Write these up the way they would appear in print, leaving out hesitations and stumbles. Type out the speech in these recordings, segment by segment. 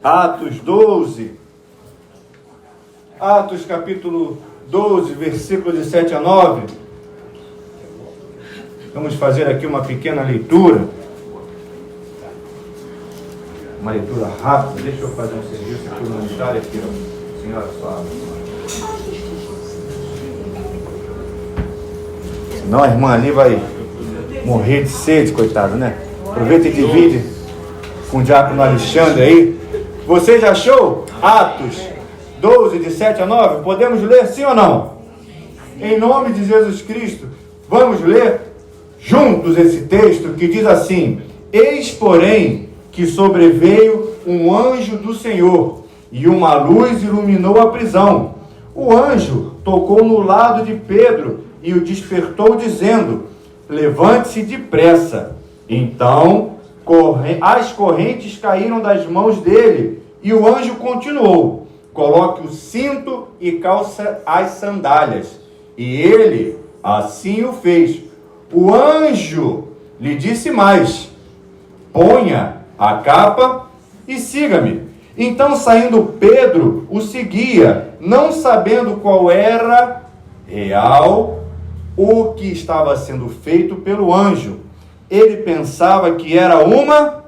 Atos 12, Atos capítulo 12, versículos de 7 a 9. Vamos fazer aqui uma pequena leitura. Uma leitura rápida. Deixa eu fazer um serviço aqui humanitário aqui, ó. Senhora, sua. Senão a irmã ali vai morrer de sede, coitado, né? Aproveita e divide com o diácono Alexandre aí. Você já achou? Atos 12, de 7 a 9? Podemos ler sim ou não? Em nome de Jesus Cristo, vamos ler juntos esse texto que diz assim: Eis, porém, que sobreveio um anjo do Senhor, e uma luz iluminou a prisão. O anjo tocou no lado de Pedro e o despertou, dizendo: Levante-se depressa. Então as correntes caíram das mãos dele, e o anjo continuou: Coloque o cinto e calça as sandálias. E ele assim o fez. O anjo lhe disse mais: Ponha a capa e siga-me. Então, saindo Pedro, o seguia, não sabendo qual era real o que estava sendo feito pelo anjo. Ele pensava que era uma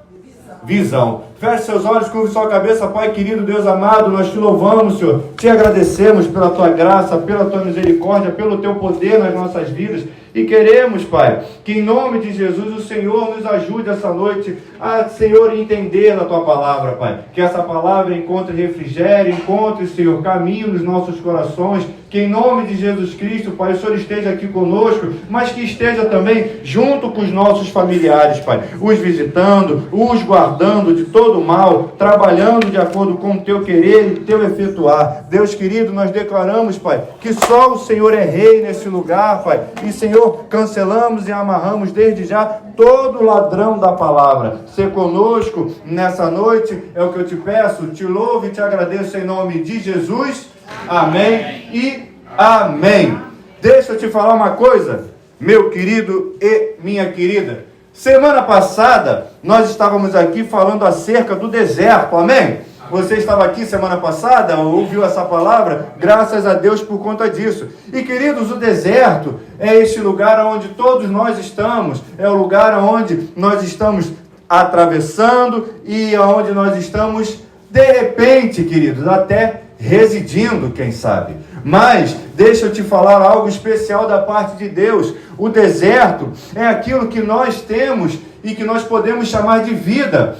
visão. Feche seus olhos, curve sua cabeça. Pai querido, Deus amado, nós te louvamos, Senhor. Te agradecemos pela tua graça, pela tua misericórdia, pelo teu poder nas nossas vidas. E queremos, Pai, que em nome de Jesus o Senhor nos ajude essa noite a, Senhor, entender a tua palavra, Pai. Que essa palavra encontre refrigério, encontre, Senhor, caminho nos nossos corações. Que em nome de Jesus Cristo, Pai, o Senhor esteja aqui conosco, mas que esteja também junto com os nossos familiares, Pai. Os visitando, os guardando de todo o mal, trabalhando de acordo com o teu querer e teu efetuar. Deus querido, nós declaramos, Pai, que só o Senhor é rei nesse lugar, Pai. E, Senhor, cancelamos e amarramos desde já todo ladrão da palavra. Ser conosco nessa noite é o que eu te peço, te louvo e te agradeço em nome de Jesus. Amém e amém. Deixa eu te falar uma coisa, meu querido e minha querida. Semana passada nós estávamos aqui falando acerca do deserto, amém? Você estava aqui semana passada, ouviu essa palavra? Graças a Deus por conta disso. E queridos, o deserto é este lugar onde todos nós estamos, é o lugar onde nós estamos atravessando e onde nós estamos, de repente, queridos, até residindo, quem sabe. Mas, deixa eu te falar algo especial da parte de Deus. O deserto é aquilo que nós temos e que nós podemos chamar de vida.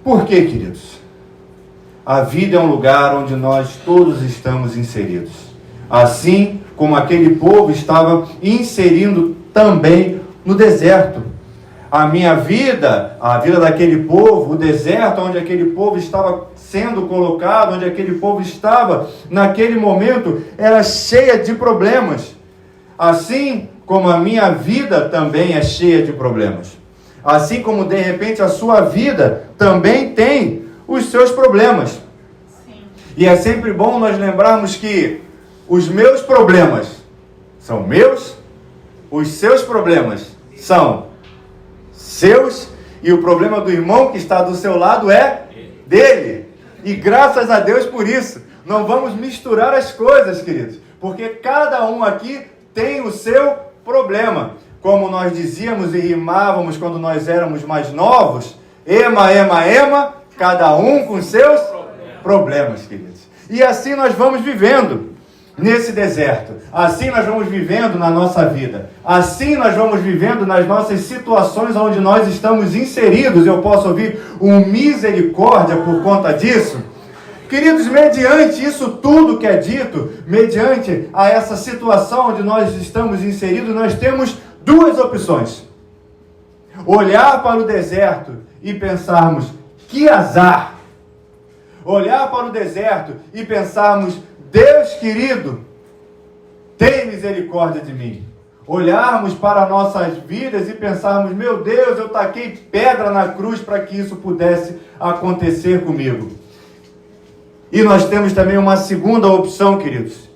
Por quê, queridos? A vida é um lugar onde nós todos estamos inseridos. Assim como aquele povo estava inserindo também no deserto. A minha vida, a vida daquele povo, o deserto onde aquele povo estava sendo colocado, onde aquele povo estava naquele momento, era cheia de problemas. Assim como a minha vida também é cheia de problemas. Assim como, de repente, a sua vida também tem os seus problemas. Sim. E é sempre bom nós lembrarmos que os meus problemas são meus, os seus problemas são seus, e o problema do irmão que está do seu lado é dele. E graças a Deus por isso. Não vamos misturar as coisas, queridos, porque cada um aqui tem o seu problema. Como nós dizíamos e rimávamos quando nós éramos mais novos, ema, ema, ema, cada um com seus problemas, queridos. E assim nós vamos vivendo nesse deserto. Assim nós vamos vivendo na nossa vida. Assim nós vamos vivendo nas nossas situações onde nós estamos inseridos. Eu posso ouvir um misericórdia por conta disso. Queridos, mediante isso tudo que é dito, mediante a essa situação onde nós estamos inseridos, nós temos duas opções: olhar para o deserto e pensarmos, que azar. Olhar para o deserto e pensarmos, Deus querido, tem misericórdia de mim. Olharmos para nossas vidas e pensarmos, meu Deus, eu taquei pedra na cruz para que isso pudesse acontecer comigo. E nós temos também uma segunda opção, queridos,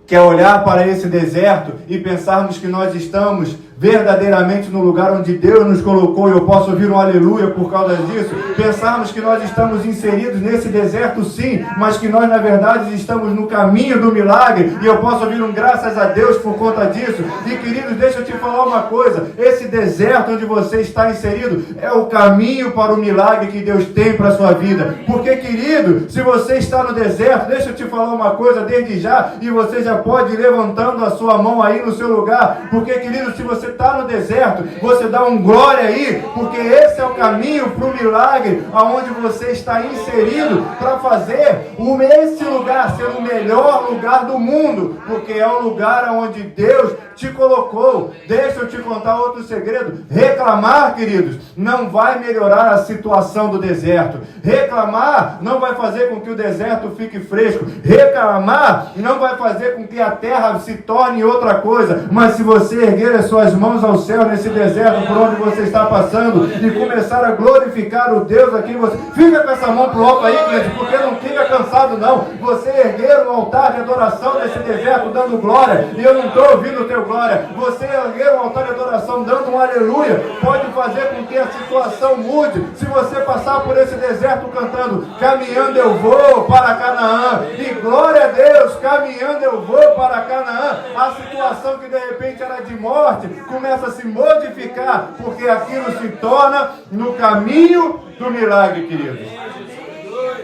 que é olhar para esse deserto e pensarmos que nós estamos verdadeiramente no lugar onde Deus nos colocou, e eu posso ouvir um aleluia por causa disso, pensarmos que nós estamos inseridos nesse deserto sim, mas que nós na verdade estamos no caminho do milagre, e eu posso ouvir um graças a Deus por conta disso. E queridos, deixa eu te falar uma coisa, esse deserto onde você está inserido é o caminho para o milagre que Deus tem para a sua vida. Porque, querido, se você está no deserto, deixa eu te falar uma coisa desde já, e você já pode ir levantando a sua mão aí no seu lugar, porque, querido, se você está no deserto, você dá um glória aí, porque esse é o caminho para o milagre, aonde você está inserido, para fazer esse lugar ser o melhor lugar do mundo, porque é o lugar onde Deus te colocou. Deixa eu te contar outro segredo. Reclamar, queridos, não vai melhorar a situação do deserto. Reclamar não vai fazer com que o deserto fique fresco. Reclamar não vai fazer com que a terra se torne outra coisa. Mas se você erguer as suas mãos ao céu nesse deserto por onde você está passando e começar a glorificar o Deus aqui, você fica com essa mão pro alto aí, queridos, porque não fica cansado não. Você erguer um altar de adoração nesse deserto dando glória, e eu não estou ouvindo o teu glória. Você erguer um altar de adoração dando um aleluia pode fazer com que a situação mude. Se você passar por esse deserto cantando, caminhando eu vou para Canaã, e glória a Deus, caminhando eu vou para Canaã, a situação que de repente era de morte começa a se modificar, porque aquilo se torna no caminho do milagre, queridos.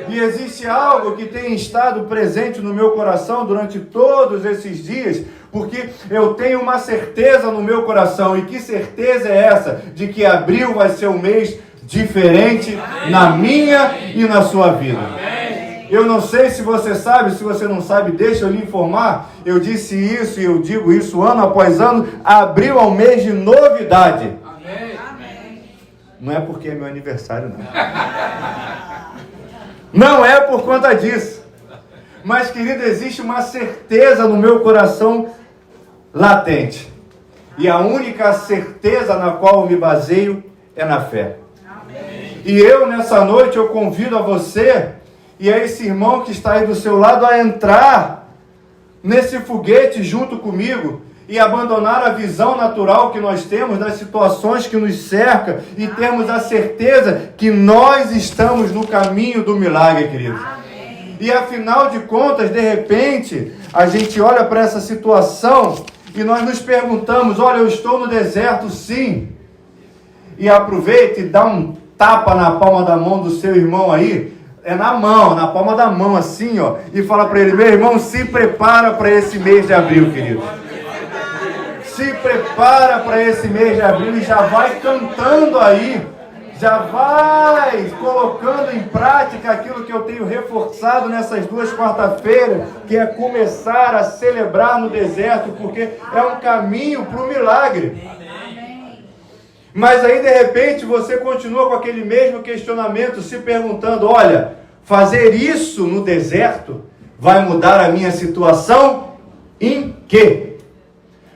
E existe algo que tem estado presente no meu coração durante todos esses dias, porque eu tenho uma certeza no meu coração. E que certeza é essa? De que abril vai ser um mês diferente na minha e na sua vida. Eu não sei se você sabe, se você não sabe, deixa eu lhe informar. Eu disse isso e eu digo isso ano após ano. Abril é um mês de novidade. Não é porque é meu aniversário, não. Não é por conta disso. Mas, querido, existe uma certeza no meu coração latente. E a única certeza na qual eu me baseio é na fé. Amém. E eu, nessa noite, eu convido a você e a esse irmão que está aí do seu lado a entrar nesse foguete junto comigo e abandonar a visão natural que nós temos das situações que nos cercam e termos a certeza que nós estamos no caminho do milagre, queridos. Amém. E afinal de contas, de repente, a gente olha para essa situação e nós nos perguntamos, olha, eu estou no deserto sim. E aproveita e dá um tapa na palma da mão do seu irmão aí, é na mão, na palma da mão assim, ó, e fala para ele, meu irmão, se prepara para esse mês de abril, querido. Se prepara para esse mês de abril e já vai cantando aí, já vai colocando em prática aquilo que eu tenho reforçado nessas 2 quarta-feiras, que é começar a celebrar no deserto, porque é um caminho para o milagre. Mas aí de repente você continua com aquele mesmo questionamento, se perguntando, olha, fazer isso no deserto vai mudar a minha situação? Em quê?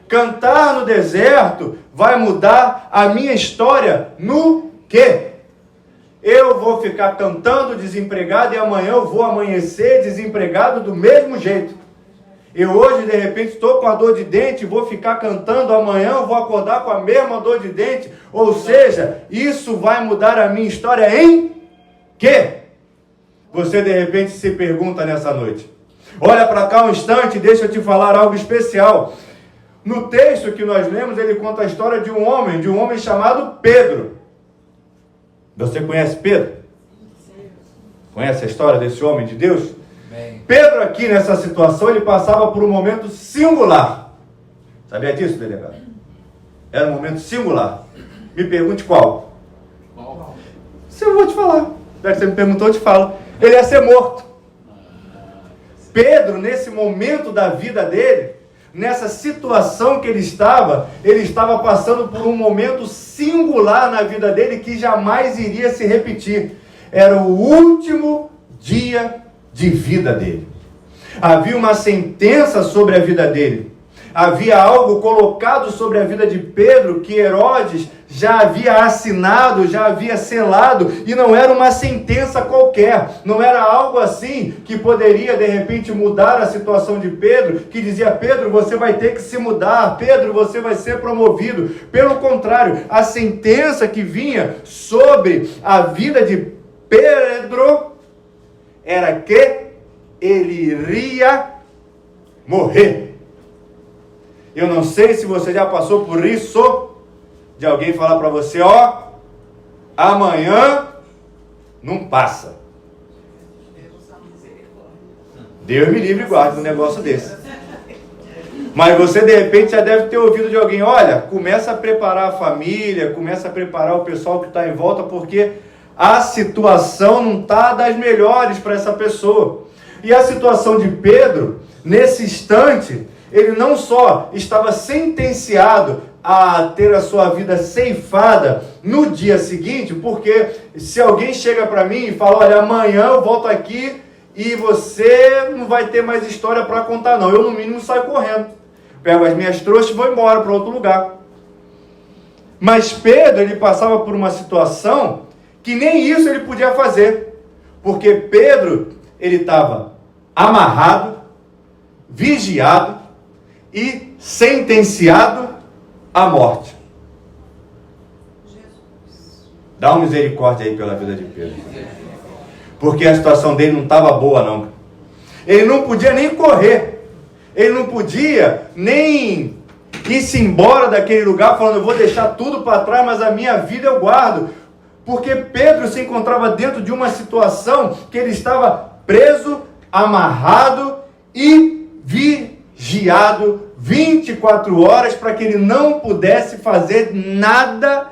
Cantar no deserto vai mudar a minha história no quê? Eu vou ficar cantando desempregado e amanhã eu vou amanhecer desempregado do mesmo jeito. Eu hoje de repente estou com a dor de dente, vou ficar cantando, amanhã eu vou acordar com a mesma dor de dente. Ou seja, isso vai mudar a minha história em quê? Você de repente se pergunta nessa noite. Olha para cá um instante, deixa eu te falar algo especial. No texto que nós lemos, ele conta a história de um homem chamado Pedro. Você conhece Pedro? Conhece a história desse homem de Deus? Bem. Pedro aqui nessa situação, ele passava por um momento singular. Sabia disso, delegado? Era um momento singular. Me pergunte qual? Se eu vou te falar. Já que você me perguntou, eu te falo. Ele ia ser morto. Pedro, nesse momento da vida dele, nessa situação que ele estava passando por um momento singular na vida dele que jamais iria se repetir. Era o último dia de vida dele. Havia uma sentença sobre a vida dele. Havia algo colocado sobre a vida de Pedro que Herodes já havia assinado, já havia selado, e não era uma sentença qualquer, não era algo assim que poderia de repente mudar a situação de Pedro, que dizia: Pedro, você vai ter que se mudar, Pedro, você vai ser promovido. Pelo contrário, a sentença que vinha sobre a vida de Pedro era que ele iria morrer. Eu não sei se você já passou por isso, de alguém falar para você: ó, amanhã não passa. Deus me livre e guarde um negócio desse. Mas você de repente já deve ter ouvido de alguém: olha, começa a preparar a família, começa a preparar o pessoal que está em volta, porque a situação não está das melhores para essa pessoa. E a situação de Pedro, nesse instante, ele não só estava sentenciado a ter a sua vida ceifada no dia seguinte, porque se alguém chega para mim e fala: olha, amanhã eu volto aqui e você não vai ter mais história para contar não, eu no mínimo saio correndo, pego as minhas trouxas e vou embora para outro lugar. Mas Pedro, ele passava por uma situação que nem isso ele podia fazer, porque Pedro, ele estava amarrado, vigiado e sentenciado à morte. Dá uma misericórdia aí pela vida de Pedro, porque a situação dele não estava boa não. Ele não podia nem correr, ele não podia nem ir-se embora daquele lugar falando: eu vou deixar tudo para trás, mas a minha vida eu guardo, porque Pedro se encontrava dentro de uma situação que ele estava preso, amarrado e vigiado 24 horas para que ele não pudesse fazer nada,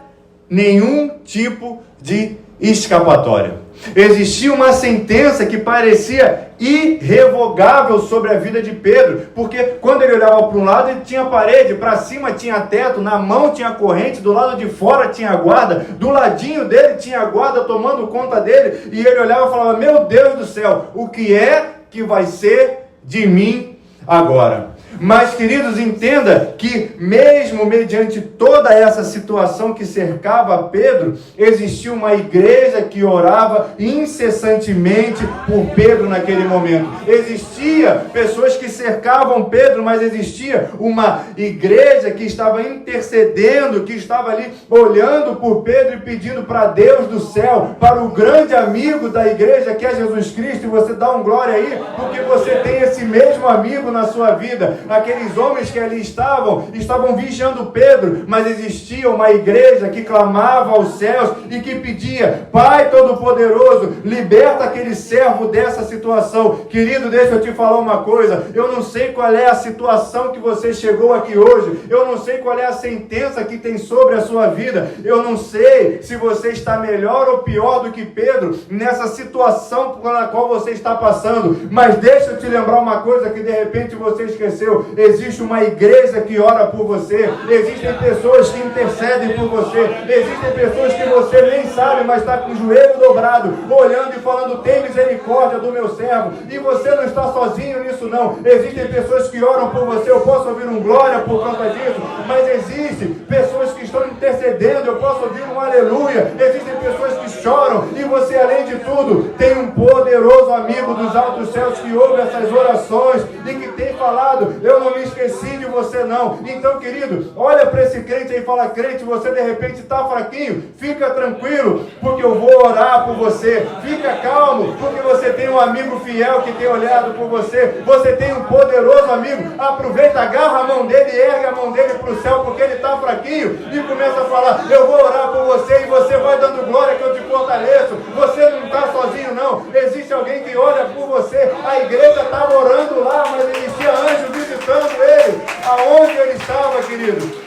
nenhum tipo de escapatória. Existia uma sentença que parecia irrevogável sobre a vida de Pedro, porque quando ele olhava para um lado ele tinha parede, para cima tinha teto, na mão tinha corrente, do lado de fora tinha guarda, do ladinho dele tinha guarda tomando conta dele, e ele olhava e falava: meu Deus do céu, o que é que vai ser de mim agora? Mas, queridos, entenda que mesmo mediante toda essa situação que cercava Pedro, existia uma igreja que orava incessantemente por Pedro naquele momento. Existia pessoas que cercavam Pedro, mas existia uma igreja que estava intercedendo, que estava ali olhando por Pedro e pedindo para Deus do céu, para o grande amigo da igreja que é Jesus Cristo. E você dá um glória aí, porque você tem esse mesmo amigo na sua vida. Aqueles homens que ali estavam vigiando Pedro, mas existia uma igreja que clamava aos céus e que pedia: Pai Todo-Poderoso, liberta aquele servo dessa situação. Querido, deixa eu te falar uma coisa: eu não sei qual é a situação que você chegou aqui hoje, eu não sei qual é a sentença que tem sobre a sua vida, eu não sei se você está melhor ou pior do que Pedro nessa situação pela qual você está passando, mas deixa eu te lembrar uma coisa que de repente você esqueceu: existe uma igreja que ora por você, existem pessoas que intercedem por você, existem pessoas que você nem sabe, mas está com o joelho dobrado, olhando e falando: tem misericórdia do meu servo. E você não está sozinho nisso não, existem pessoas que oram por você. Eu posso ouvir um glória por conta disso, mas existem pessoas que estão intercedendo, eu posso ouvir um aleluia. Existem pessoas que choram, e você, além de tudo, tem um poderoso amigo dos altos céus que ouve essas orações e que tem falado: eu não me esqueci de você não. Então, querido, olha para esse crente aí e fala: crente, você de repente está fraquinho, fica tranquilo, porque eu vou orar por você. Fica calmo, porque você tem um amigo fiel que tem olhado por você. Você tem um poderoso amigo. Aproveita, agarra a mão dele e ergue a mão dele para o céu, porque ele está fraquinho, e começa a falar: eu vou orar por você, e você vai dando glória que eu te fortaleço. Você não está sozinho não, existe alguém que olha por você. A igreja estava orando lá, mas existia anjo visitando ele, aonde ele estava, querido.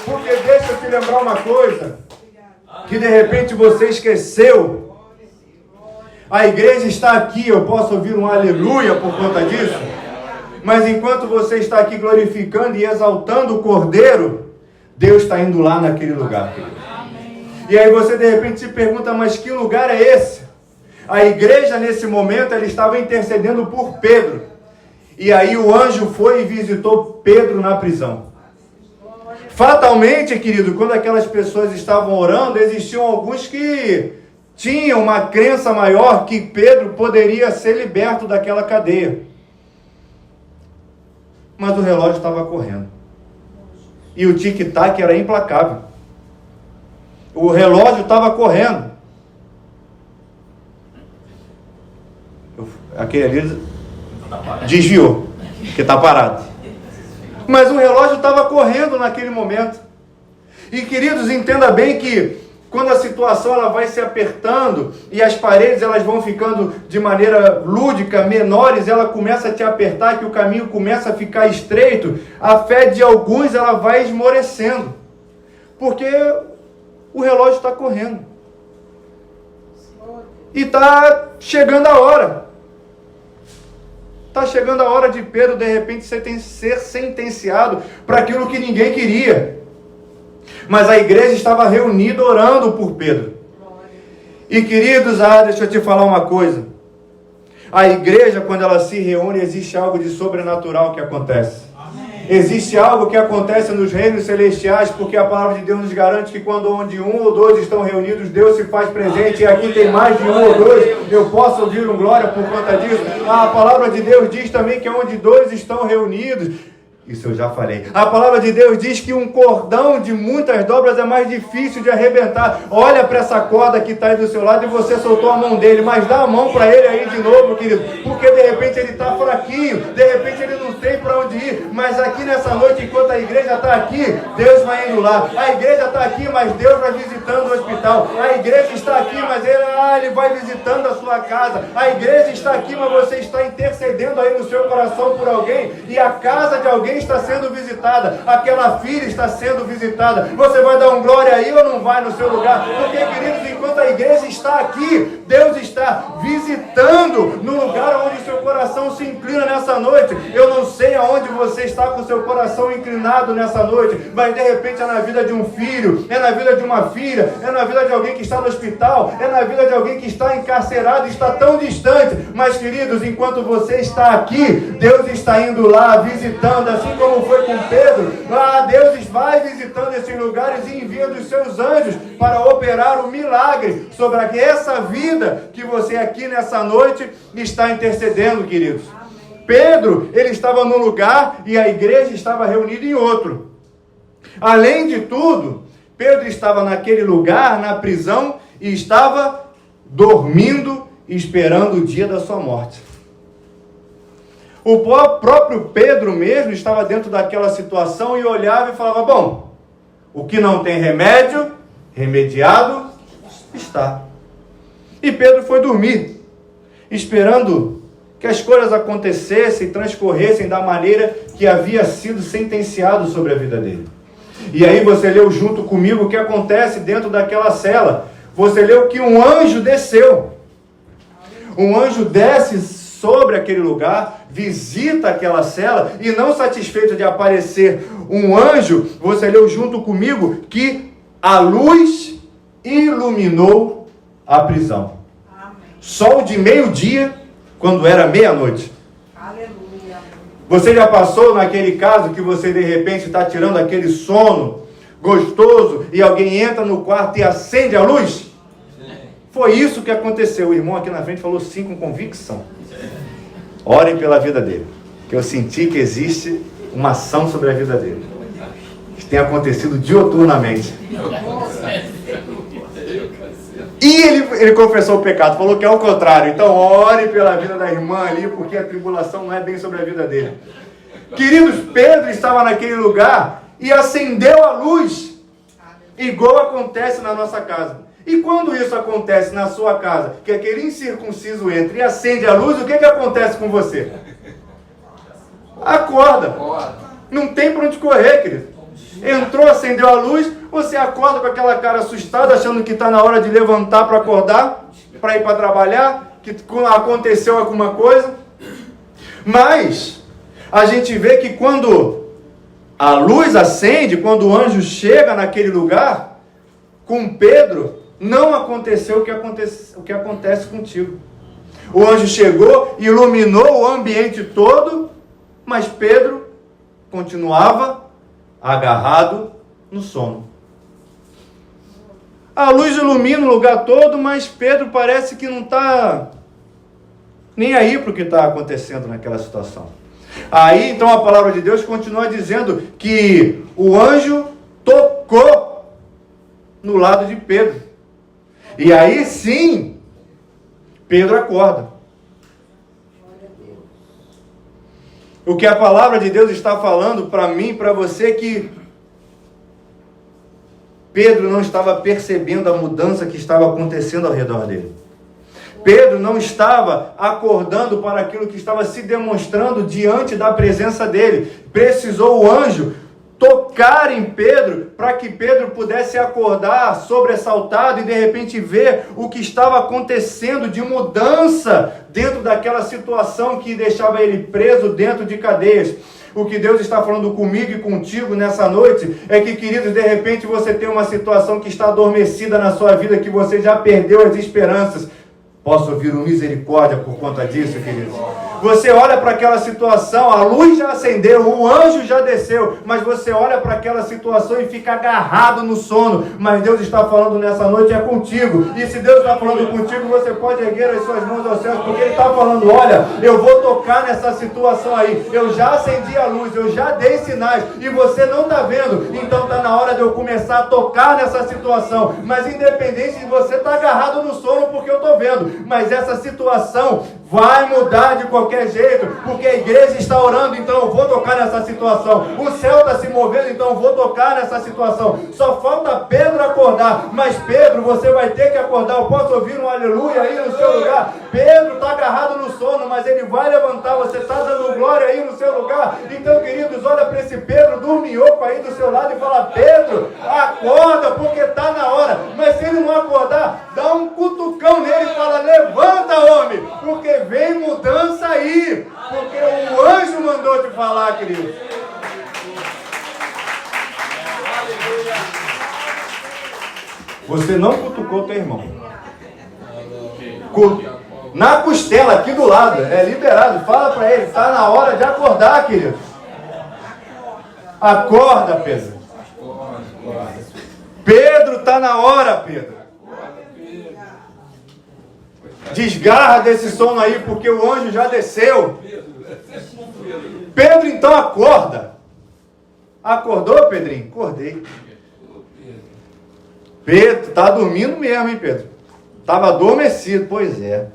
Porque deixa eu te lembrar uma coisa, que de repente você esqueceu. A igreja está aqui, eu posso ouvir um aleluia por conta disso, mas enquanto você está aqui glorificando e exaltando o Cordeiro, Deus está indo lá naquele lugar, querido. E aí você de repente se pergunta: mas que lugar é esse? A igreja nesse momento, ela estava intercedendo por Pedro. E aí o anjo foi e visitou Pedro na prisão. Fatalmente, querido, quando aquelas pessoas estavam orando, existiam alguns que tinham uma crença maior que Pedro poderia ser liberto daquela cadeia. Mas o relógio estava correndo. E o tic-tac era implacável. O relógio estava correndo. Aquele ali desviou, porque está parado. Mas o relógio estava correndo naquele momento. E, queridos, entenda bem que quando a situação ela vai se apertando e as paredes elas vão ficando de maneira lúdica, menores, ela começa a te apertar, que o caminho começa a ficar estreito, a fé de alguns ela vai esmorecendo. Porque o relógio está correndo. E está chegando a hora. Está chegando a hora de Pedro, de repente, ser sentenciado para aquilo que ninguém queria. Mas a igreja estava reunida orando por Pedro. E, queridos, deixa eu te falar uma coisa. A igreja, quando ela se reúne, existe algo de sobrenatural que acontece. Existe algo que acontece nos reinos celestiais, porque a palavra de Deus nos garante que quando onde um ou dois estão reunidos, Deus se faz presente, e aqui tem mais de um ou dois, eu posso ouvir um glória por conta disso. A palavra de Deus diz também que onde dois estão reunidos, isso eu já falei. A palavra de Deus diz que um cordão de muitas dobras é mais difícil de arrebentar. Olha para essa corda que está aí do seu lado e você soltou a mão dele, mas dá a mão para ele aí de novo, querido, porque de repente ele está fraquinho, de repente ele não tem para onde ir, mas aqui nessa noite, enquanto a igreja está aqui, Deus vai indo lá. A igreja está aqui, mas Deus vai visitando o hospital. A igreja está aqui, mas ele vai visitando a sua casa. A igreja está aqui, mas você está intercedendo aí no seu coração por alguém, e a casa de alguém está sendo visitada, aquela filha está sendo visitada. Você vai dar um glória aí ou não vai no seu lugar? Porque, queridos, enquanto a igreja está aqui, Deus está visitando no lugar onde seu coração se inclina nessa noite. Eu não sei aonde você está com seu coração inclinado nessa noite, mas de repente é na vida de um filho, é na vida de uma filha, é na vida de alguém que está no hospital, é na vida de alguém que está encarcerado, está tão distante. Mas, queridos, enquanto você está aqui, Deus está indo lá visitando, assim como foi com Pedro. Deus vai visitando esses lugares e envia os seus anjos para operar o milagre sobre essa vida que você aqui nessa noite está intercedendo, queridos. Pedro, ele estava num lugar e a igreja estava reunida em outro. Além de tudo, Pedro estava naquele lugar, na prisão, e estava dormindo, esperando o dia da sua morte. O próprio Pedro mesmo estava dentro daquela situação e olhava e falava, bom, o que não tem remédio, remediado está. E Pedro foi dormir, esperando que as coisas acontecessem, transcorressem da maneira que havia sido sentenciado sobre a vida dele. E aí você leu junto comigo o que acontece dentro daquela cela. Você leu que um anjo desceu. Um anjo desce sobre aquele lugar, visita aquela cela, e não satisfeito de aparecer um anjo, você leu junto comigo que a luz iluminou a prisão. Amém. Sol de meio-dia, quando era meia-noite. Aleluia. Você já passou naquele caso que você de repente está tirando aquele sono gostoso e alguém entra no quarto e acende a luz? Foi isso que aconteceu. O irmão aqui na frente falou sim com convicção. Orem pela vida dele, que eu senti que existe uma ação sobre a vida dele. Isso tem acontecido dioturnamente. E ele confessou o pecado, falou que é o contrário. Então ore pela vida da irmã ali, porque a tribulação não é bem sobre a vida dele. Queridos, Pedro estava naquele lugar e acendeu a luz, igual acontece na nossa casa. E quando isso acontece na sua casa, que aquele incircunciso entra e acende a luz, o que acontece com você? Acorda. Não tem para onde correr, querido. Entrou, acendeu a luz, você acorda com aquela cara assustada, achando que está na hora de levantar para acordar, para ir para trabalhar, que aconteceu alguma coisa. Mas a gente vê que quando a luz acende, quando o anjo chega naquele lugar, com Pedro, não aconteceu o que acontece contigo. O anjo chegou, iluminou o ambiente todo, Mas Pedro continuava agarrado no sono. A luz ilumina o lugar todo, mas Pedro parece que não está nem aí para o que está acontecendo naquela situação. Aí então a palavra de Deus continua dizendo que o anjo tocou no lado de Pedro. E aí sim, Pedro acorda. O que a palavra de Deus está falando para mim e para você é que Pedro não estava percebendo a mudança que estava acontecendo ao redor dele. Pedro não estava acordando para aquilo que estava se demonstrando diante da presença dele. Precisou o anjo tocar em Pedro para que Pedro pudesse acordar sobressaltado e de repente ver o que estava acontecendo de mudança dentro daquela situação que deixava ele preso dentro de cadeias. O que Deus está falando comigo e contigo nessa noite é que, queridos, de repente você tem uma situação que está adormecida na sua vida, que você já perdeu as esperanças. Posso ouvir uma misericórdia por conta disso, queridos? Você olha para aquela situação, a luz já acendeu, o anjo já desceu, mas você olha para aquela situação e fica agarrado no sono. Mas Deus está falando nessa noite é contigo. E se Deus está falando contigo, você pode erguer as suas mãos aos céus, porque Ele está falando, olha, eu vou tocar nessa situação aí. Eu já acendi a luz, eu já dei sinais, e você não está vendo. Então está na hora de eu começar a tocar nessa situação. Mas independente de você estar agarrado no sono, porque eu estou vendo. Mas essa situação vai mudar de qualquer jeito, porque a igreja está orando, então eu vou tocar nessa situação. O céu está se movendo, então eu vou tocar nessa situação. Só falta Pedro acordar, mas Pedro, você vai ter que acordar. Eu posso ouvir um aleluia aí no seu lugar? Pedro está agarrado no sono, mas ele vai levantar. Você está dando glória aí no seu lugar? Então, queridos, olha para esse Pedro dorminhoco aí do seu lado e fala, Pedro, acorda, porque está na hora. Mas se ele não acordar, dá um cutucão nele e fala, levanta, homem, porque vem mudança aí, porque o anjo mandou te falar, querido. Você não cutucou teu irmão. Na costela, aqui do lado, é liberado. Fala para ele, está na hora de acordar, querido. Acorda, Pedro. Pedro, está na hora, Pedro. Desgarra desse sono aí, porque o anjo já desceu. Pedro, então, acorda. Acordou, Pedrinho? Acordei. Pedro, tá dormindo mesmo, hein, Pedro? Estava adormecido, pois é.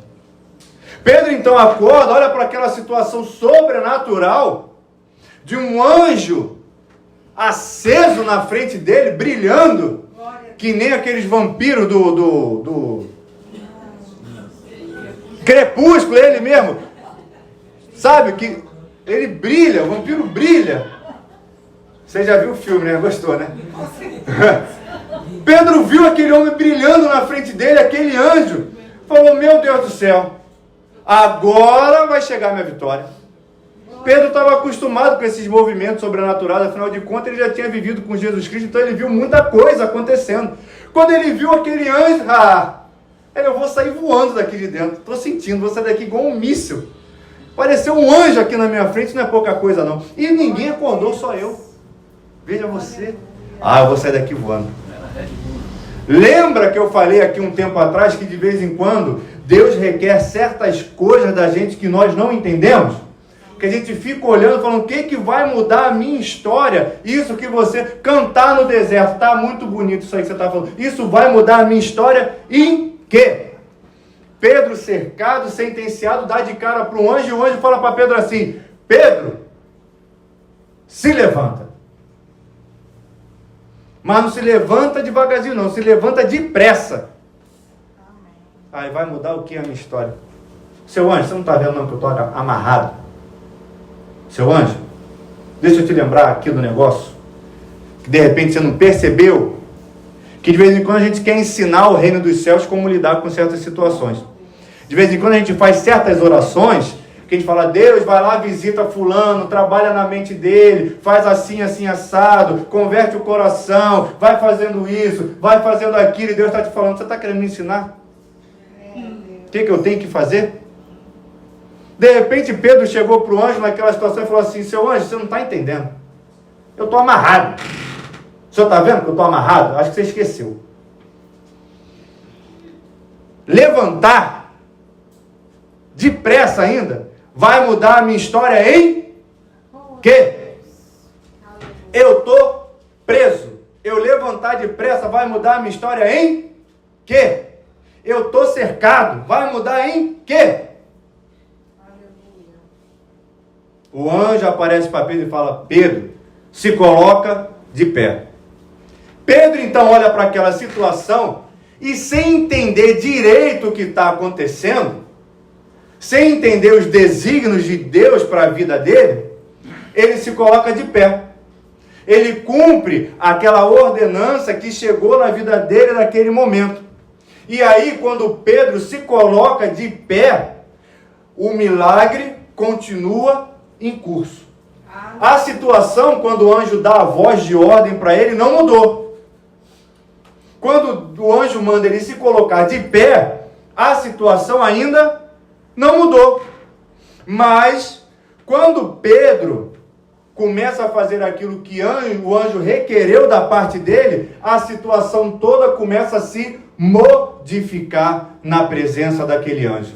Pedro, então, acorda, olha para aquela situação sobrenatural de um anjo aceso na frente dele, brilhando, que nem aqueles vampiros do Crepúsculo, ele mesmo. Sabe que ele brilha, o vampiro brilha. Você já viu o filme, né? Gostou, né? Pedro viu aquele homem brilhando na frente dele, aquele anjo. Falou, meu Deus do céu, agora vai chegar a minha vitória. Pedro estava acostumado com esses movimentos sobrenaturais, afinal de contas ele já tinha vivido com Jesus Cristo, então ele viu muita coisa acontecendo. Quando ele viu aquele anjo, eu vou sair voando daqui de dentro, estou sentindo, vou sair daqui igual um míssil. Apareceu um anjo aqui na minha frente, não é pouca coisa não. E ninguém acordou, só eu. Veja você. Eu vou sair daqui voando. Lembra que eu falei aqui um tempo atrás que de vez em quando Deus requer certas coisas da gente que nós não entendemos? Que a gente fica olhando, falando, o que vai mudar a minha história? Isso que você cantar no deserto, tá muito bonito isso aí que você está falando. Isso vai mudar a minha história em quê? Pedro cercado, sentenciado, dá de cara para um anjo, e o anjo fala para Pedro assim, Pedro, se levanta. Mas não se levanta devagarzinho não, se levanta depressa. Aí vai mudar o que a minha história? Seu anjo, você não está vendo não que eu estou amarrado? Seu anjo, deixa eu te lembrar aqui do negócio, que de repente você não percebeu, que de vez em quando a gente quer ensinar o reino dos céus como lidar com certas situações. De vez em quando a gente faz certas orações, que a gente fala, Deus vai lá, visita fulano, trabalha na mente dele, faz assim, assim, assado, converte o coração, vai fazendo isso, vai fazendo aquilo, e Deus está te falando, você está querendo me ensinar? O que eu tenho que fazer? De repente Pedro chegou para o anjo naquela situação e falou assim: seu anjo, você não está entendendo. Eu estou amarrado. O senhor está vendo que eu estou amarrado? Acho que você esqueceu. Levantar, depressa ainda, vai mudar a minha história em quê? Eu estou preso. Eu levantar depressa vai mudar a minha história em quê? Eu estou cercado. Vai mudar em quê? O anjo aparece para Pedro e fala: Pedro, se coloca de pé. Pedro então olha para aquela situação e, sem entender direito o que está acontecendo, sem entender os desígnios de Deus para a vida dele, ele se coloca de pé. Ele cumpre aquela ordenança que chegou na vida dele naquele momento. E aí, quando Pedro se coloca de pé, o milagre continua em curso. A situação, quando o anjo dá a voz de ordem para ele, não mudou. Quando o anjo manda ele se colocar de pé, a situação ainda não mudou. Mas, quando Pedro começa a fazer aquilo que o anjo requereu da parte dele, a situação toda começa a se modificar na presença daquele anjo.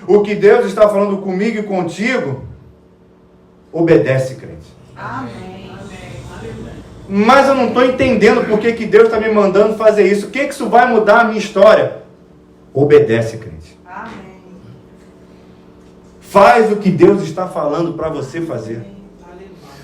O que Deus está falando comigo e contigo, obedece, crente. Amém. Mas eu não estou entendendo por que Deus está me mandando fazer isso. O que isso vai mudar a minha história? Obedece, crente. Amém. Faz o que Deus está falando para você fazer.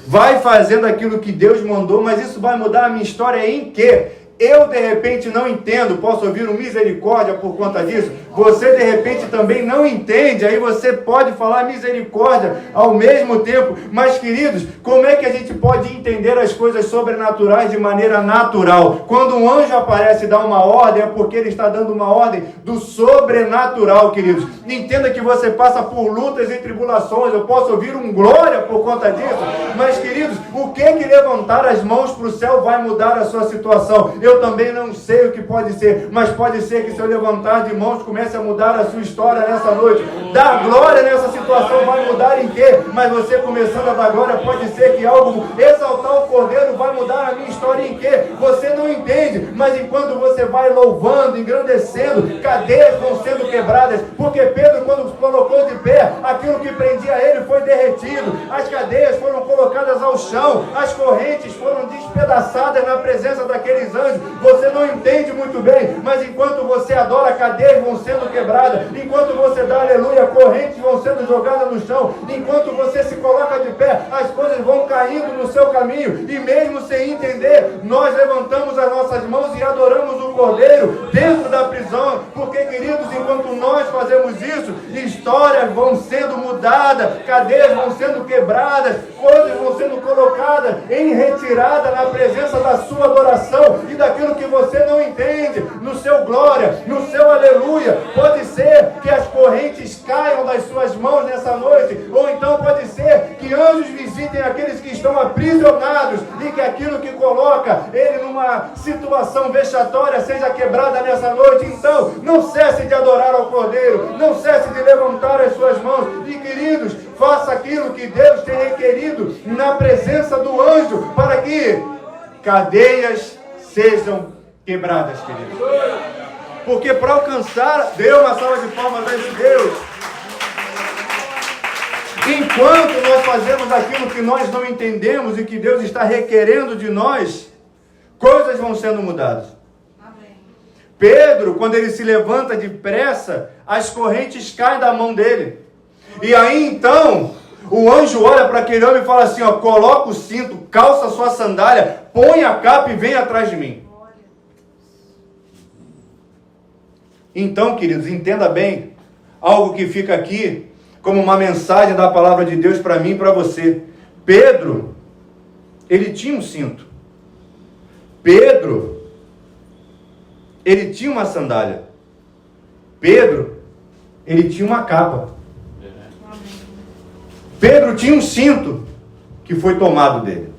Vai fazendo aquilo que Deus mandou, mas isso vai mudar a minha história em quê? Eu, de repente, não entendo, posso ouvir um misericórdia por conta disso? Você, de repente, também não entende, aí você pode falar misericórdia ao mesmo tempo. Mas, queridos, como é que a gente pode entender as coisas sobrenaturais de maneira natural? Quando um anjo aparece e dá uma ordem, é porque ele está dando uma ordem do sobrenatural, queridos. Entenda que você passa por lutas e tribulações, eu posso ouvir um glória por conta disso, mas, queridos, o que levantar as mãos para o céu vai mudar a sua situação? Eu também não sei o que pode ser, mas pode ser que se eu levantar de mãos comece a mudar a sua história nessa noite. Dar glória nessa situação vai mudar em quê? Mas você começando a dar glória, pode ser que algo, exaltar o Cordeiro, vai mudar a minha história em quê? Você não entende, mas enquanto você vai louvando, engrandecendo, cadeias vão sendo quebradas, porque Pedro, quando se colocou de pé, aquilo que prendia ele foi derretido, as cadeias foram colocadas ao chão, as correntes foram despedaçadas na presença daqueles anjos. Você não entende muito bem, mas enquanto você adora, cadeias vão sendo quebradas, enquanto você dá aleluia, correntes vão sendo jogadas no chão, enquanto você se coloca de pé, as coisas vão caindo no seu caminho, e mesmo sem entender, nós levantamos as nossas mãos e adoramos o Cordeiro dentro da prisão, porque, queridos, enquanto nós fazemos isso, histórias vão sendo mudadas, cadeias vão sendo quebradas, coisas vão sendo colocadas em retirada na presença da sua adoração e daquilo que você não entende, no seu glória, no seu aleluia. Pode ser que as correntes caiam das suas mãos nessa noite, ou então pode ser que anjos visitem aqueles que estão aprisionados e que aquilo que coloca ele numa situação vexatória seja quebrada nessa noite. Então, não cesse de adorar ao Cordeiro, não cesse de levantar as suas mãos e, queridos, faça aquilo que Deus tem requerido na presença do anjo para que cadeias sejam quebradas, queridos. Porque para alcançar, dê uma salva de palmas a esse Deus. Enquanto nós fazemos aquilo que nós não entendemos e que Deus está requerendo de nós, coisas vão sendo mudadas. Amém. Pedro, quando ele se levanta depressa, as correntes caem da mão dele. E aí então, o anjo olha para aquele homem e fala assim, ó, coloca o cinto, calça a sua sandália, põe a capa e vem atrás de mim. Então, queridos, entenda bem, algo que fica aqui como uma mensagem da palavra de Deus para mim e para você. Pedro, ele tinha um cinto. Pedro, ele tinha uma sandália. Pedro, ele tinha uma capa. Pedro tinha um cinto que foi tomado dele.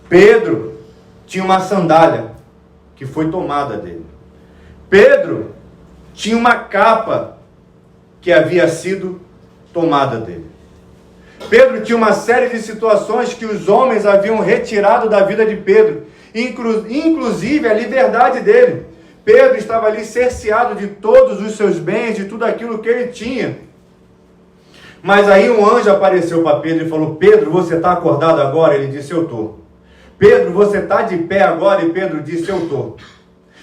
Pedro tinha uma sandália que foi tomada dele. Pedro tinha uma capa que havia sido tomada dele. Pedro tinha uma série de situações que os homens haviam retirado da vida de Pedro, inclusive a liberdade dele. Pedro estava ali cerceado de todos os seus bens, de tudo aquilo que ele tinha. Mas aí um anjo apareceu para Pedro e falou: Pedro, você está acordado agora? Ele disse: eu estou. Pedro, você está de pé agora? E Pedro disse: eu estou.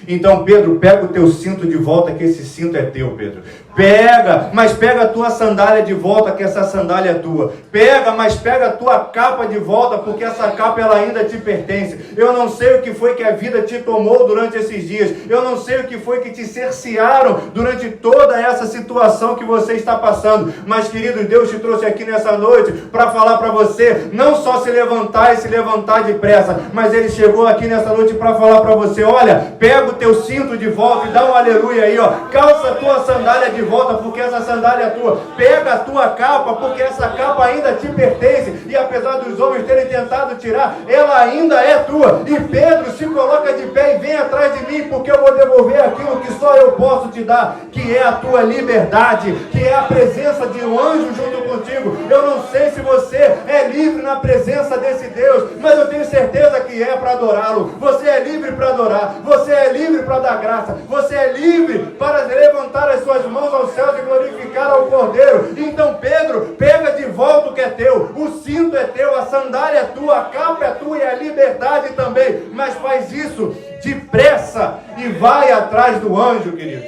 Então, Pedro, pega o teu cinto de volta, que esse cinto é teu, Pedro. Pega, mas pega a tua sandália de volta, que essa sandália é tua. Pega, mas pega a tua capa de volta, porque essa capa ela ainda te pertence. Eu não sei o que foi que a vida te tomou durante esses dias. Eu não sei o que foi que te cercearam durante toda essa situação que você está passando. Mas, querido, Deus te trouxe aqui nessa noite para falar para você, não só se levantar e se levantar depressa, mas Ele chegou aqui nessa noite para falar para você: olha, pega o teu cinto de volta e dá um aleluia aí, ó. Calça a tua sandália de volta, porque essa sandália é tua. Pega a tua capa, porque essa capa ainda te pertence. E apesar dos homens terem tentado tirar, ela ainda é tua. E Pedro se coloca de pé e vem atrás de mim, porque eu vou devolver aquilo que só eu posso te dar, que é a tua liberdade, que é a presença de um anjo junto contigo. Eu não sei se você é livre na presença desse Deus, mas eu tenho certeza que é para adorá-lo. Você é livre para adorar, você é livre para dar graça, você é livre para levantar as suas mãos aos céus e glorificar ao Cordeiro. Então, Pedro, pega de volta o que é teu. O cinto é teu, a sandália é tua, a capa é tua e a liberdade também. Mas faz isso depressa e vai atrás do anjo, querido.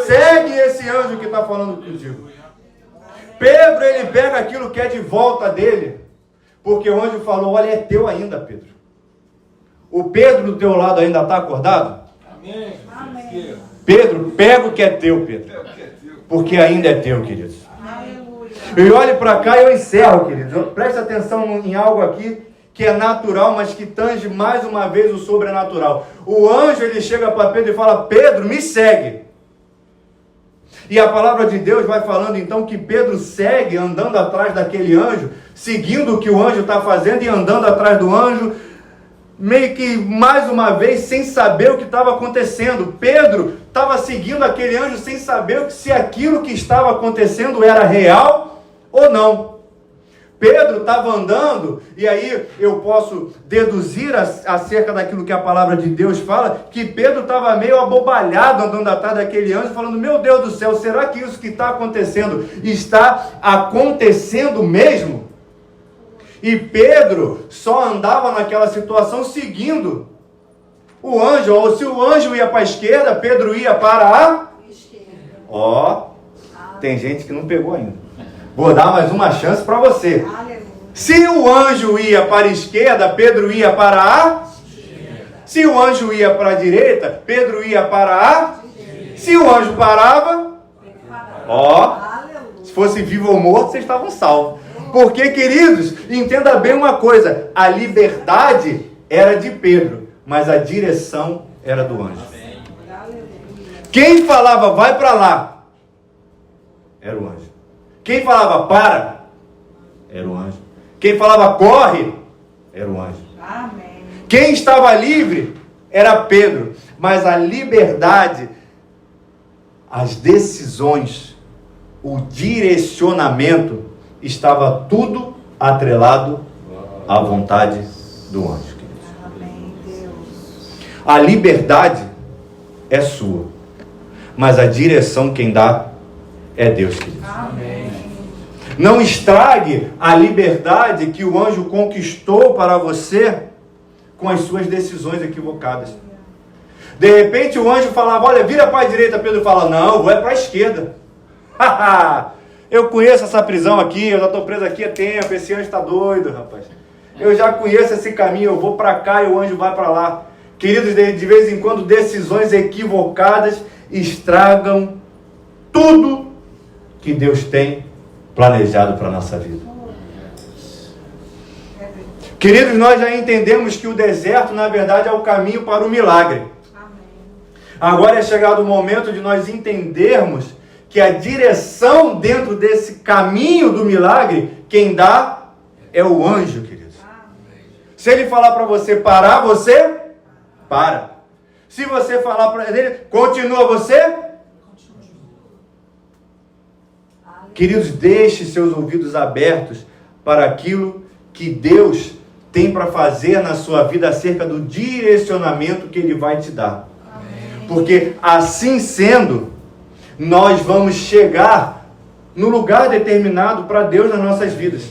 Segue esse anjo que está falando contigo. Pedro, ele pega aquilo que é de volta dele, porque o anjo falou: olha, é teu ainda, Pedro. O Pedro do teu lado ainda está acordado? Amém. Amém. Pedro, pega o que é teu, Pedro. Porque ainda é teu, queridos. E olhe para cá e eu encerro, queridos. Preste atenção em algo aqui que é natural, mas que tange mais uma vez o sobrenatural. O anjo, ele chega para Pedro e fala: Pedro, me segue. E a palavra de Deus vai falando então que Pedro segue andando atrás daquele anjo, seguindo o que o anjo está fazendo e andando atrás do anjo, meio que mais uma vez sem saber o que estava acontecendo. Pedro estava seguindo aquele anjo sem saber se aquilo que estava acontecendo era real ou não. Pedro estava andando, e aí eu posso deduzir acerca daquilo que a palavra de Deus fala, que Pedro estava meio abobalhado andando atrás daquele anjo, falando: meu Deus do céu, será que isso que está acontecendo está acontecendo mesmo? E Pedro só andava naquela situação seguindo o anjo. Ou se o anjo ia para a esquerda, Pedro ia para a esquerda. Tem gente que não pegou ainda. Vou dar mais uma chance para você. Se o anjo ia para a esquerda, Pedro ia para a esquerda. Se o anjo ia para a direita, Pedro ia para a direita. Se o anjo parava, se fosse vivo ou morto, vocês estavam salvos. Porque, queridos, entenda bem uma coisa: a liberdade era de Pedro, mas a direção era do anjo. Quem falava vai para lá era o anjo. Quem falava para era o anjo. Quem falava corre era o anjo. Amém. Quem estava livre era Pedro, mas a liberdade, as decisões, o direcionamento, estava tudo atrelado à vontade do anjo. Amém, Deus. A liberdade é sua, mas a direção quem dá é Deus, querido. Amém. Não estrague a liberdade que o anjo conquistou para você com as suas decisões equivocadas. De repente o anjo falava: olha, vira para a direita. Pedro fala: não, vou para a esquerda. Eu conheço essa prisão aqui, eu já estou preso aqui há tempo, esse anjo está doido, rapaz. Eu já conheço esse caminho, eu vou para cá e o anjo vai para lá. Queridos, de vez em quando decisões equivocadas estragam tudo que Deus tem planejado para a nossa vida. Queridos, nós já entendemos que o deserto, na verdade, é o caminho para o milagre. Agora é chegado o momento de nós entendermos que a direção dentro desse caminho do milagre, quem dá é o anjo, queridos. Se ele falar para você parar, você para. Se você falar para ele, continua, você? Queridos, deixe seus ouvidos abertos para aquilo que Deus tem para fazer na sua vida acerca do direcionamento que Ele vai te dar. Amém. Porque assim sendo, nós vamos chegar no lugar determinado para Deus nas nossas vidas.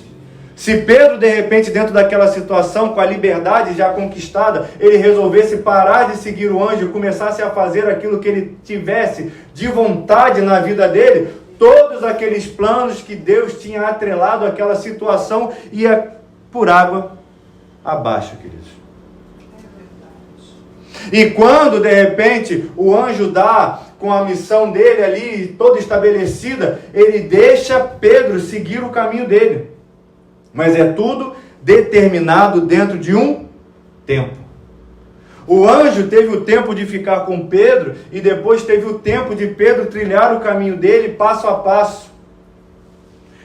Se Pedro, de repente, dentro daquela situação, com a liberdade já conquistada, ele resolvesse parar de seguir o anjo e começasse a fazer aquilo que ele tivesse de vontade na vida dele, todos aqueles planos que Deus tinha atrelado àquela situação ia por água abaixo, queridos. E quando, de repente, o anjo dá com a missão dele ali, toda estabelecida, ele deixa Pedro seguir o caminho dele. Mas é tudo determinado dentro de um tempo. O anjo teve o tempo de ficar com Pedro e depois teve o tempo de Pedro trilhar o caminho dele passo a passo.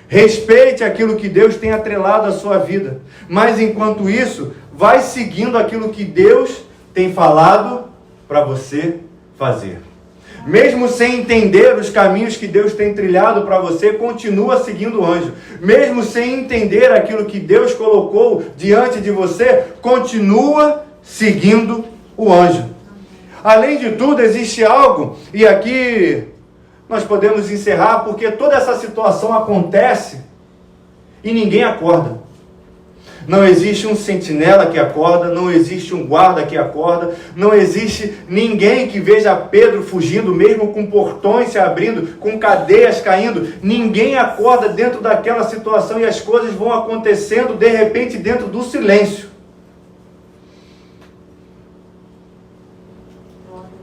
Respeite aquilo que Deus tem atrelado à sua vida. Mas enquanto isso, vai seguindo aquilo que Deus tem falado para você fazer. Mesmo sem entender os caminhos que Deus tem trilhado para você, continua seguindo o anjo. Mesmo sem entender aquilo que Deus colocou diante de você, continua seguindo o anjo. Além de tudo, existe algo, e aqui nós podemos encerrar, porque toda essa situação acontece e ninguém acorda. Não existe um sentinela que acorda, não existe um guarda que acorda, não existe ninguém que veja Pedro fugindo, mesmo com portões se abrindo, com cadeias caindo. Ninguém acorda dentro daquela situação e as coisas vão acontecendo de repente dentro do silêncio.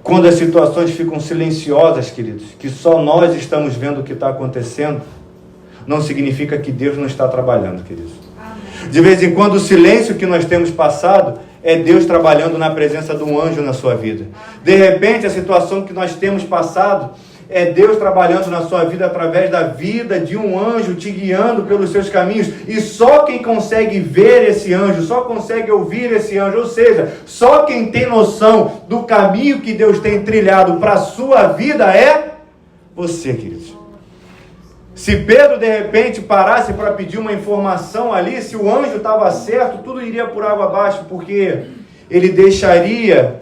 Quando as situações ficam silenciosas, queridos, que só nós estamos vendo o que está acontecendo, não significa que Deus não está trabalhando, queridos. De vez em quando o silêncio que nós temos passado é Deus trabalhando na presença de um anjo na sua vida. De repente a situação que nós temos passado é Deus trabalhando na sua vida através da vida de um anjo te guiando pelos seus caminhos. E só quem consegue ver esse anjo, só consegue ouvir esse anjo, ou seja, só quem tem noção do caminho que Deus tem trilhado para a sua vida é você, queridos. Se Pedro de repente parasse para pedir uma informação ali, se o anjo estava certo, tudo iria por água abaixo, porque ele deixaria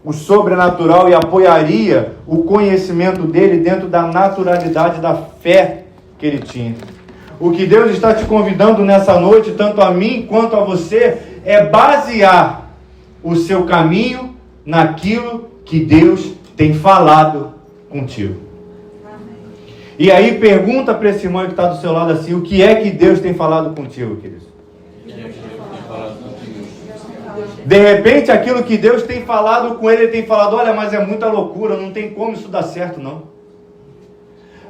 o sobrenatural e apoiaria o conhecimento dele dentro da naturalidade da fé que ele tinha. O que Deus está te convidando nessa noite, tanto a mim quanto a você, é basear o seu caminho naquilo que Deus tem falado contigo. E aí pergunta para esse irmão que está do seu lado assim, o que é que Deus tem falado contigo, querido? De repente aquilo que Deus tem falado com ele tem falado, olha, mas é muita loucura, não tem como isso dar certo não.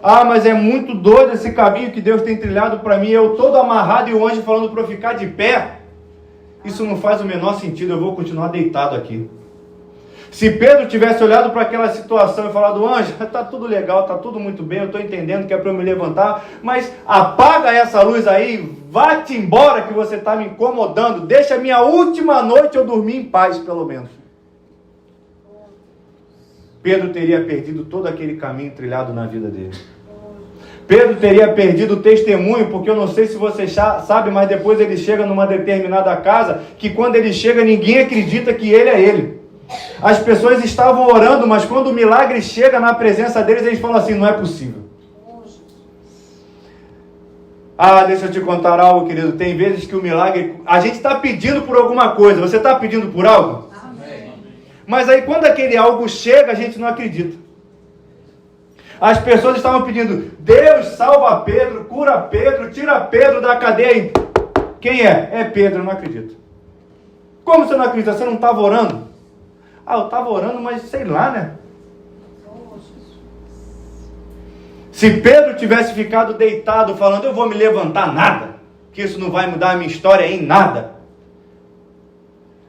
Ah, mas é muito doido esse caminho que Deus tem trilhado para mim, eu todo amarrado e o anjo falando para eu ficar de pé. Isso não faz o menor sentido, eu vou continuar deitado aqui. Se Pedro tivesse olhado para aquela situação e falado, anjo, está tudo legal, está tudo muito bem, eu estou entendendo que é para eu me levantar, mas apaga essa luz aí, vá-te embora que você está me incomodando, deixa a minha última noite eu dormir em paz, pelo menos. Pedro teria perdido todo aquele caminho trilhado na vida dele. Pedro teria perdido o testemunho, porque eu não sei se você sabe, mas depois ele chega numa determinada casa, que quando ele chega ninguém acredita que ele é ele. As pessoas estavam orando, mas quando o milagre chega na presença deles, eles falam assim, não é possível. Ah, deixa eu te contar algo, querido. Tem vezes que o milagre... A gente está pedindo por alguma coisa. Você está pedindo por algo? Amém. Mas aí quando aquele algo chega, a gente não acredita. As pessoas estavam pedindo, Deus salva Pedro, cura Pedro, tira Pedro da cadeia. Quem é? É Pedro, eu não acredito. Como você não acredita? Você não estava orando? Ah, eu estava orando, mas sei lá, né? Se Pedro tivesse ficado deitado falando, eu vou me levantar, nada, que isso não vai mudar a minha história em nada,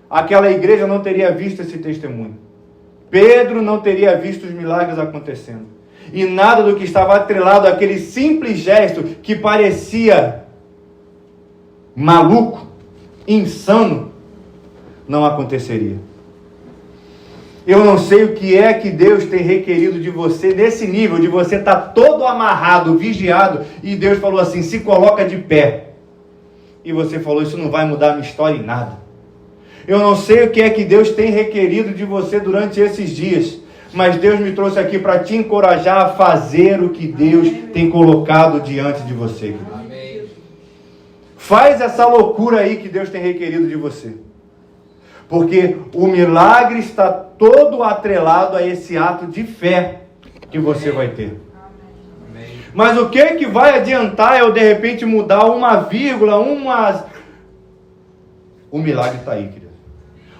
aquela igreja não teria visto esse testemunho. Pedro não teria visto os milagres acontecendo. E nada do que estava atrelado àquele simples gesto que parecia maluco, insano, não aconteceria. Eu não sei o que é que Deus tem requerido de você nesse nível, de você estar todo amarrado, vigiado, e Deus falou assim, se coloca de pé. E você falou, isso não vai mudar a minha história em nada. Eu não sei o que é que Deus tem requerido de você durante esses dias, mas Deus me trouxe aqui para te encorajar a fazer o que Deus tem colocado diante de você. Amém. Faz essa loucura aí que Deus tem requerido de você. Porque o milagre está todo atrelado a esse ato de fé que você vai ter. Amém. Mas o que vai adiantar eu de repente mudar uma vírgula, O milagre está aí, querido.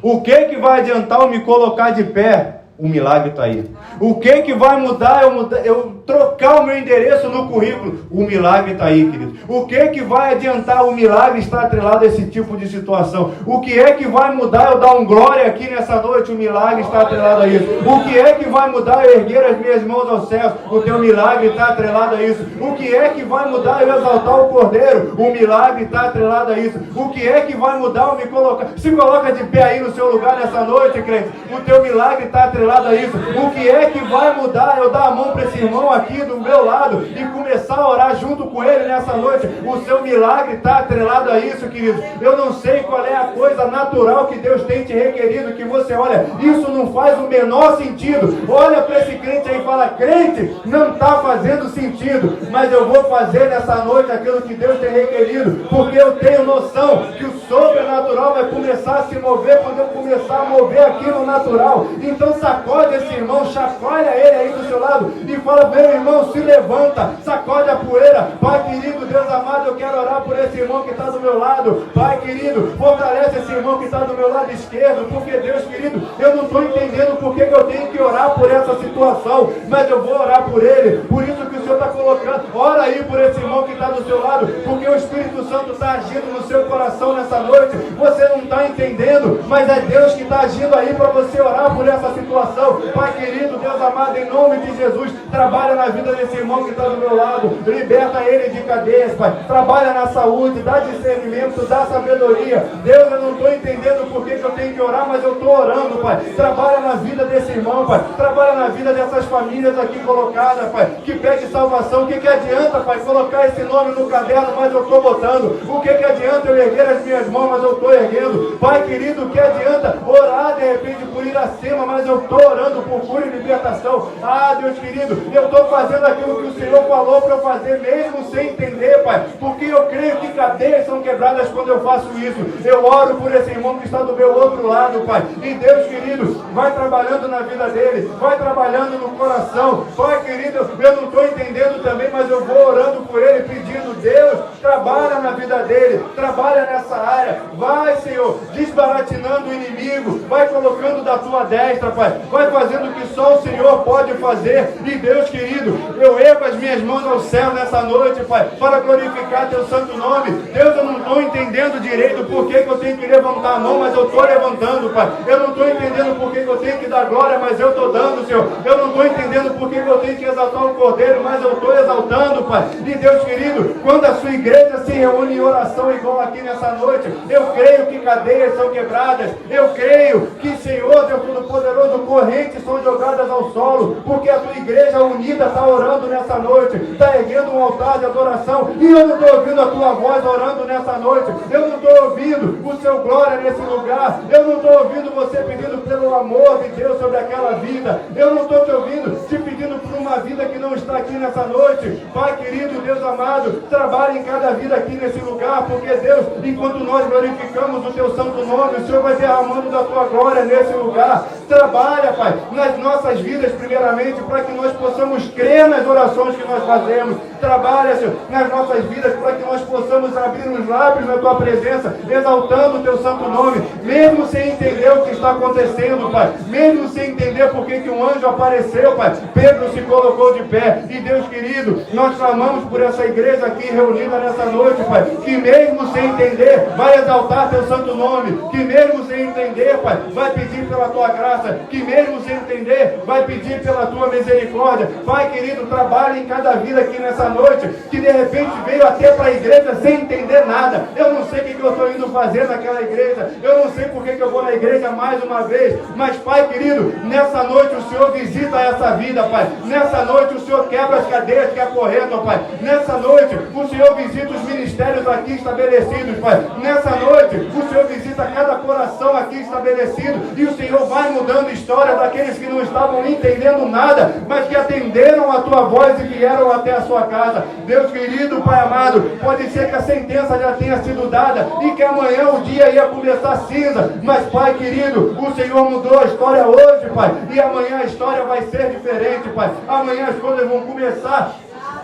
O que vai adiantar eu me colocar de pé? O milagre está aí. O que vai mudar eu trocar o meu endereço no currículo? O milagre está aí, querido. O que vai adiantar o milagre estar atrelado a esse tipo de situação? O que é que vai mudar eu dar um glória aqui nessa noite? O milagre está atrelado a isso. O que é que vai mudar eu erguer as minhas mãos aos céus? O teu milagre está atrelado a isso. O que é que vai mudar eu exaltar o Cordeiro? O milagre está atrelado a isso. O que é que vai mudar eu me colocar? Se coloca de pé aí no seu lugar nessa noite, crente. O teu milagre está atrelado a isso. O que é que vai mudar eu dar a mão para esse irmão aqui do meu lado e começar a orar junto com ele nessa noite? O seu milagre está atrelado a isso, querido. Eu não sei qual é a coisa natural que Deus tem te requerido, que você olha, isso não faz o menor sentido. Olha para esse crente aí e fala, crente, não está fazendo sentido, mas eu vou fazer nessa noite aquilo que Deus tem requerido, porque eu tenho noção que o sobrenatural vai começar a se mover quando eu começar a mover aqui no natural. Então sacode esse irmão, chacoalha ele aí do seu lado e fala, meu irmão, se levanta, sacode a poeira. Pai querido, Deus amado, eu quero orar por esse irmão que está do meu lado. Pai querido, fortalece esse irmão que está do meu lado esquerdo, porque Deus querido, eu não estou entendendo por que eu tenho que orar por essa situação, mas eu vou orar por ele. Por isso que o Senhor está colocando, ora aí por esse irmão que está do seu lado, porque o Espírito Santo está agindo no seu coração nessa noite. Você não está entendendo, mas é Deus que está agindo aí para você orar por essa situação. Pai querido, Deus amado, em nome de Jesus, trabalha na vida desse irmão que está do meu lado, liberta ele de cadeias, Pai, trabalha na saúde, dá discernimento, dá sabedoria. Deus, eu não estou entendendo por que eu tenho que orar, mas eu estou orando, Pai, trabalha na vida desse irmão, Pai, trabalha na vida dessas famílias aqui colocadas, Pai, que pede salvação. O que adianta, Pai, colocar esse nome no caderno, mas eu estou botando? O que adianta eu erguer as minhas mãos, mas eu estou erguendo? Pai querido, o que adianta orar de repente por ir acima, mas eu estou orando por cura e libertação? Ah, Deus querido, eu estou fazendo aquilo que o Senhor falou para eu fazer, mesmo sem entender, Pai, porque eu creio que cadeias são quebradas quando eu faço isso. Eu oro por esse irmão que está do meu outro lado, Pai, e Deus querido, vai trabalhando na vida dele, vai trabalhando no coração. Pai querido, eu não estou entendendo também, mas eu vou orando por ele, pedindo, Deus, trabalha na vida dele, trabalha nessa área, vai, Senhor, desbaratinando o inimigo, vai colocando da tua destra, Pai, vai fazendo o que só o Senhor pode fazer. E Deus querido, eu ergo as minhas mãos ao céu nessa noite, Pai, para glorificar teu santo nome. Deus, eu não estou entendendo direito por que eu tenho que levantar a mão, mas eu estou levantando, Pai. Eu não estou entendendo por que eu tenho que dar glória, mas eu estou dando, Senhor. Eu não estou entendendo por que eu tenho que exaltar o Cordeiro, mas eu estou exaltando, Pai. E Deus querido, quando a sua igreja se reúne em oração igual aqui nessa noite, eu creio que cadeias são quebradas, eu creio que, Senhor, Deus Todo-Poderoso, correntes são jogadas ao solo, porque a tua igreja unida está orando nessa noite, está erguendo um altar de adoração, e eu não estou ouvindo a tua voz orando nessa noite, eu não estou ouvindo o seu glória nesse lugar, eu não estou ouvindo você pedindo pelo amor de Deus sobre aquela vida, eu não estou te ouvindo te pedindo por uma vida que não está aqui nessa noite. Pai querido, Deus amado, trabalhe em cada vida aqui nesse lugar, porque Deus, enquanto nós glorificamos o teu santo nome, o Senhor vai derramando da tua glória nesse lugar. Trabalha, Pai, nas nossas vidas primeiramente, para que nós possamos crer nas orações que nós fazemos. Trabalha, Senhor, nas nossas vidas, para que nós possamos abrir os lábios na tua presença, exaltando o teu santo nome, mesmo sem entender o que está acontecendo, Pai, mesmo sem entender por que um anjo apareceu, Pai. Pedro se colocou de pé, e Deus querido, nós clamamos por essa igreja aqui reunida nessa noite, Pai, que mesmo sem entender, vai exaltar teu santo nome, que mesmo sem entender, Pai, vai pedir pela tua graça, que mesmo sem entender, vai pedir pela tua misericórdia. Pai querido, trabalhe em cada vida aqui nessa nessa noite, que de repente veio até para a igreja sem entender nada. Eu não sei o que eu estou indo fazer naquela igreja, eu não sei por que eu vou na igreja mais uma vez, mas Pai querido, nessa noite o Senhor visita essa vida, Pai. Nessa noite o Senhor quebra as cadeias que acorrentam, Pai. Nessa noite o Senhor visita os ministérios aqui estabelecidos, Pai. Nessa noite o Senhor visita cada coração aqui estabelecido e o Senhor vai mudando a história daqueles que não estavam entendendo nada, mas que atenderam a Tua voz e vieram até a sua casa. Deus querido, Pai amado, pode ser que a sentença já tenha sido dada e que amanhã o dia ia começar cinza, mas Pai querido, o Senhor mudou a história hoje, Pai, e amanhã a história vai ser diferente, Pai. Amanhã as coisas vão começar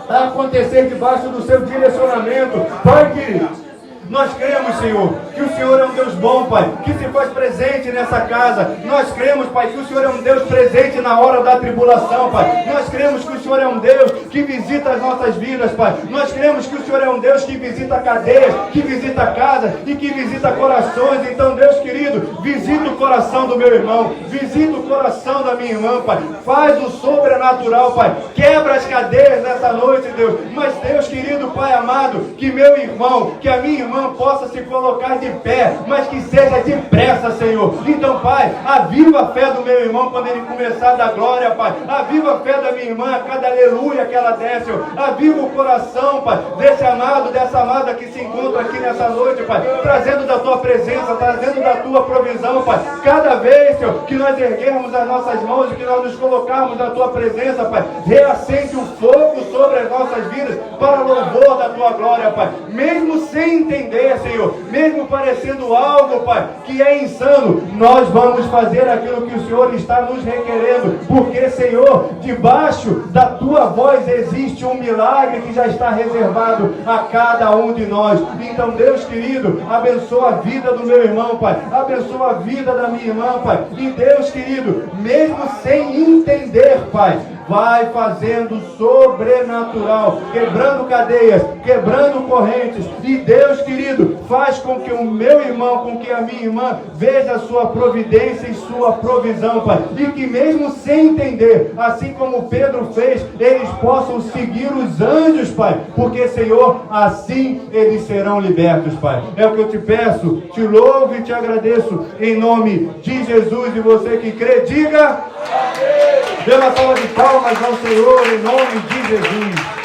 a acontecer debaixo do seu direcionamento, Pai querido. Nós cremos, Senhor, que o Senhor é um Deus bom, Pai, que se faz presente nessa casa. Nós cremos, Pai, que o Senhor é um Deus presente na hora da tribulação, Pai. Nós cremos que o Senhor é um Deus que visita as nossas vidas, Pai. Nós cremos que o Senhor é um Deus que visita cadeias, que visita casas e que visita corações. Então, Deus querido, visita o coração do meu irmão, visita o coração da minha irmã, Pai. Faz o sobrenatural, Pai. Quebra as cadeias nessa noite, Deus. Mas, Deus querido, Pai amado, que meu irmão, que a minha irmã possa se colocar de pé, mas que seja depressa, Senhor. Então, Pai, aviva a fé do meu irmão quando ele começar a dar glória, Pai. Aviva a fé da minha irmã, a cada aleluia que ela der, Senhor. Aviva o coração, Pai, desse amado, dessa amada que se encontra aqui nessa noite, Pai, trazendo da Tua presença, trazendo da Tua provisão, Pai. Cada vez, Senhor, que nós erguermos as nossas mãos e que nós nos colocarmos na Tua presença, Pai, reacende o fogo sobre as nossas vidas para louvor da Tua glória, Pai. Mesmo sem entender, Senhor, mesmo parecendo algo, Pai, que é insano, nós vamos fazer aquilo que o Senhor está nos requerendo, porque, Senhor, debaixo da Tua voz existe um milagre que já está reservado a cada um de nós. Então, Deus querido, abençoa a vida do meu irmão, Pai, abençoa a vida da minha irmã, Pai, e Deus querido, mesmo sem entender, Pai, vai fazendo sobrenatural, quebrando cadeias, quebrando correntes. E Deus querido, faz com que o meu irmão, com que a minha irmã veja a sua providência e sua provisão, Pai. E que mesmo sem entender, assim como Pedro fez, eles possam seguir os anjos, Pai. Porque, Senhor, assim eles serão libertos, Pai. É o que eu te peço, te louvo e te agradeço em nome de Jesus. E você que crê, diga amém. Dê uma salva de palmas ao Senhor em nome de Jesus.